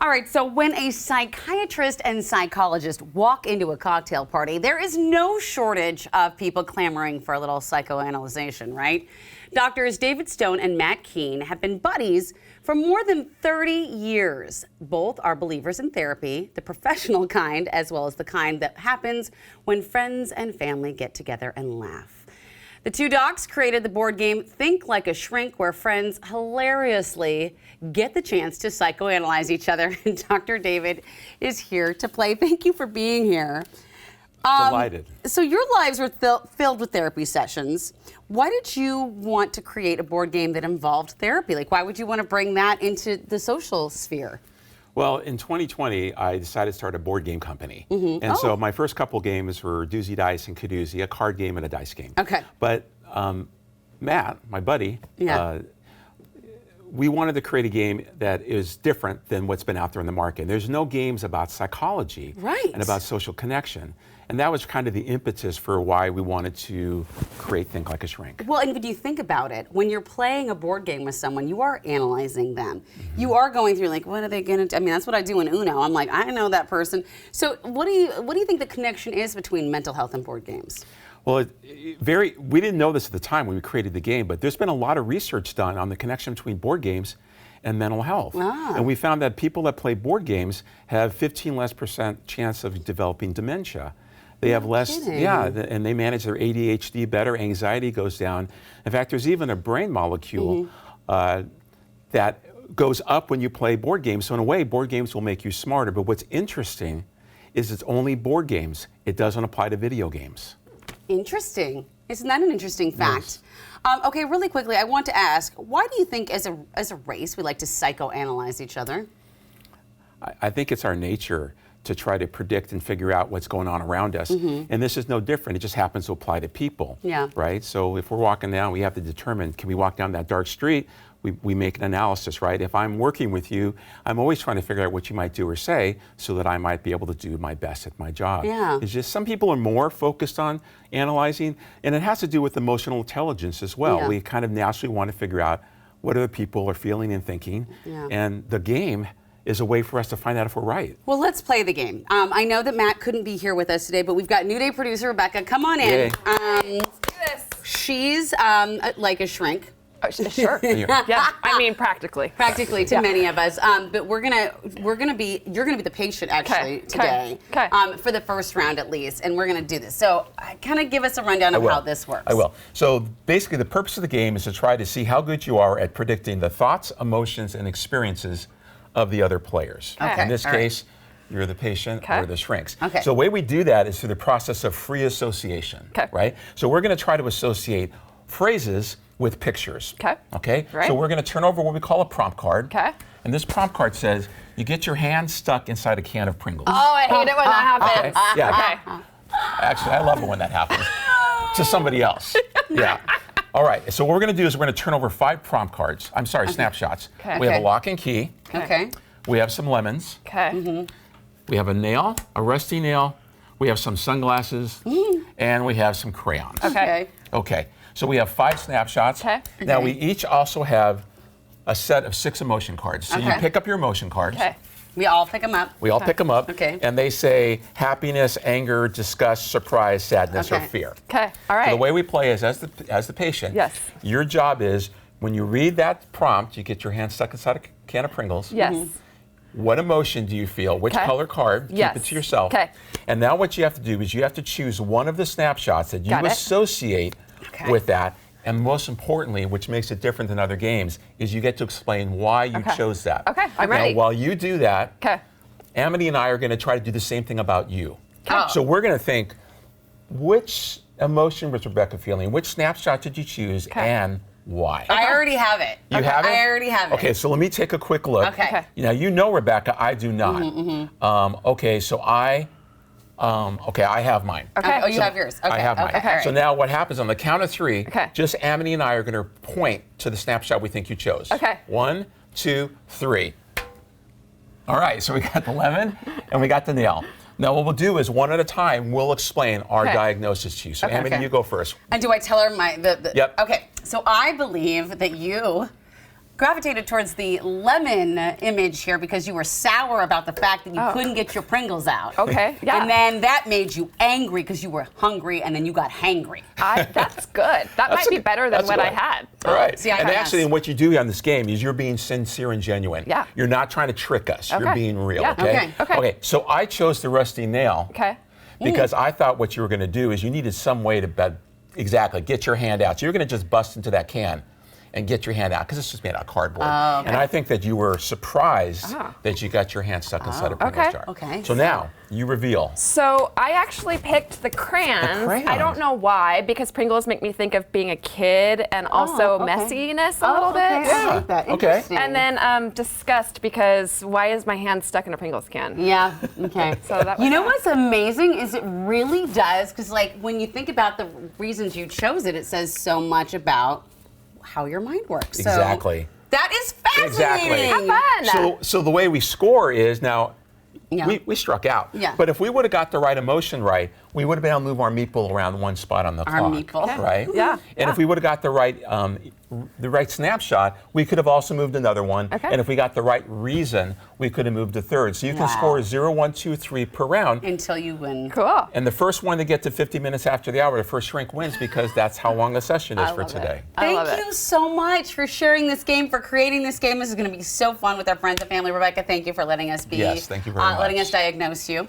All right, so when a psychiatrist and psychologist walk into a cocktail party, there is no shortage of people clamoring for a little psychoanalyzation, right? Doctors David Stone and Matt Keene have been buddies for more than 30 years. Both are believers in therapy, the professional kind, as well as the kind that happens when friends and family get together and laugh. The two docs created the board game Think Like a Shrink, where friends hilariously get the chance to psychoanalyze each other. And Dr. David is here to play. Thank you for being here. Delighted. So your lives were filled with therapy sessions. Why did you want to create a board game that involved therapy? Like, why would you want to bring that into the social sphere? Well, in 2020, I decided to start a board game company. And so my first couple games were Doozy Dice and Kadoozy, a card game and a dice game. Okay. But Matt, my buddy, we wanted to create a game that is different than what's been out there in the market. There's no games about psychology and about social connection. And that was kind of the impetus for why we wanted to create Think Like a Shrink. Well, and when you think about it, when you're playing a board game with someone, you are analyzing them. You are going through like, what are they going to do? I mean, that's what I do in Uno. I'm like, I know that person. So what do you think the connection is between mental health and board games? Well, we didn't know this at the time when we created the game, but there's been a lot of research done on the connection between board games and mental health. And we found that people that play board games have 15% less chance of developing dementia. They have less, and they manage their ADHD better, anxiety goes down. In fact, there's even a brain molecule that goes up when you play board games. So in a way, board games will make you smarter, but what's interesting is it's only board games. It doesn't apply to video games. Interesting. Isn't that an interesting fact? Yes. Okay, really quickly, I want to ask, why do you think as a race we like to psychoanalyze each other? I think it's our nature to try to predict and figure out what's going on around us. And this is no different. It just happens to apply to people, right? So if we're walking down, we have to determine, can we walk down that dark street? We make an analysis, right? If I'm working with you, I'm always trying to figure out what you might do or say so that I might be able to do my best at my job. It's just some people are more focused on analyzing, and it has to do with emotional intelligence as well. We kind of naturally want to figure out what other people are feeling and thinking, and the game is a way for us to find out if we're right. Well, let's play the game. I know that Matt couldn't be here with us today, but we've got New Day producer Rebecca. Come on in. Let's do this. She's like a shrink. Oh, sure. Yeah, I mean practically. Practically to many of us. But you're gonna be the patient actually today. For the first round at least, and we're gonna do this. So kind of give us a rundown of how this works. I will. So basically the purpose of the game is to try to see how good you are at predicting the thoughts, emotions, and experiences of the other players. In this case, you're the patient or the shrinks. So the way we do that is through the process of free association, right? So we're gonna try to associate phrases with pictures. Okay? Right. So we're going to turn over what we call a prompt card. And this prompt card says, you get your hand stuck inside a can of Pringles. Oh, I hate it when that happens. Actually, I love it when that happens to somebody else. All right, so what we're going to do is we're going to turn over 5 prompt cards. I'm sorry, snapshots. We have a lock and key. We have some lemons. We have a nail, a rusty nail. We have some sunglasses. And we have some crayons. Okay. So we have 5 snapshots. Now we each also have a set of 6 emotion cards. So you pick up your emotion cards. We all pick them up. We all pick them up. And they say happiness, anger, disgust, surprise, sadness, or fear. All right. So the way we play is as the patient, your job is when you read that prompt, you get your hand stuck inside a can of Pringles. What emotion do you feel? Which color card? Keep it to yourself. And now what you have to do is you have to choose one of the snapshots that you associate with that, and most importantly, which makes it different than other games, is you get to explain why you chose that. I'm ready. Now, while you do that, Amity and I are going to try to do the same thing about you. So we're going to think, which emotion was Rebecca feeling? Which snapshot did you choose, and why? I already have it. You have it? I already have it. Okay, so let me take a quick look. Now, you know Rebecca, I do not. Okay, so I have mine. Oh, you have yours. I have mine. So now what happens on the count of 3, just Amity and I are going to point to the snapshot we think you chose. 1, 2, 3. All right, so we got the lemon and we got the nail. Now what we'll do is one at a time, we'll explain our diagnosis to you. So Amity, you go first. And do I tell her my, Yep. Okay, so I believe that you gravitated towards the lemon image here because you were sour about the fact that you couldn't get your Pringles out. Okay, yeah. And then that made you angry because you were hungry, and then you got hangry. That's good. That might be better than what I had. All right. See, and actually, what you do on this game is you're being sincere and genuine. Yeah. You're not trying to trick us. You're Okay. being real, Yeah. okay? Okay. So I chose the rusty nail. Okay. Because I thought what you were going to do is you needed some way to get your hand out. So you're going to just bust into that can and get your hand out because it's just made out of cardboard. And I think that you were surprised that you got your hand stuck inside a Pringles jar. Okay. So now you reveal. So I actually picked the crayons. I don't know why, because Pringles make me think of being a kid and also messiness a little bit. I like that. Okay. Interesting. And then disgust because why is my hand stuck in a Pringles can? Yeah, okay. So that was you know that. what's amazing is it really does, because like when you think about the reasons you chose it, it says so much about how your mind works. Exactly. So that is fascinating. Exactly. Have fun. So the way we score is now, Yeah. we struck out. Yeah. But if we would have got the right emotion right, we would have been able to move our meatball around one spot on the Our clock. meatball. Okay. Right? Yeah. And if we would have got the right snapshot, we could have also moved another one. Okay. And if we got the right reason, we could have moved a third. So you can score 0, 1, 2, 3 per round. Until you win. Cool. And the first one to get to 50 minutes after the hour, the first shrink wins because that's how long the session is for today. I love Thank it. you so much for sharing this game, for creating this game. This is going to be so fun with our friends and family. Rebecca, thank you for letting us be, Yes, thank you very much. letting us diagnose you.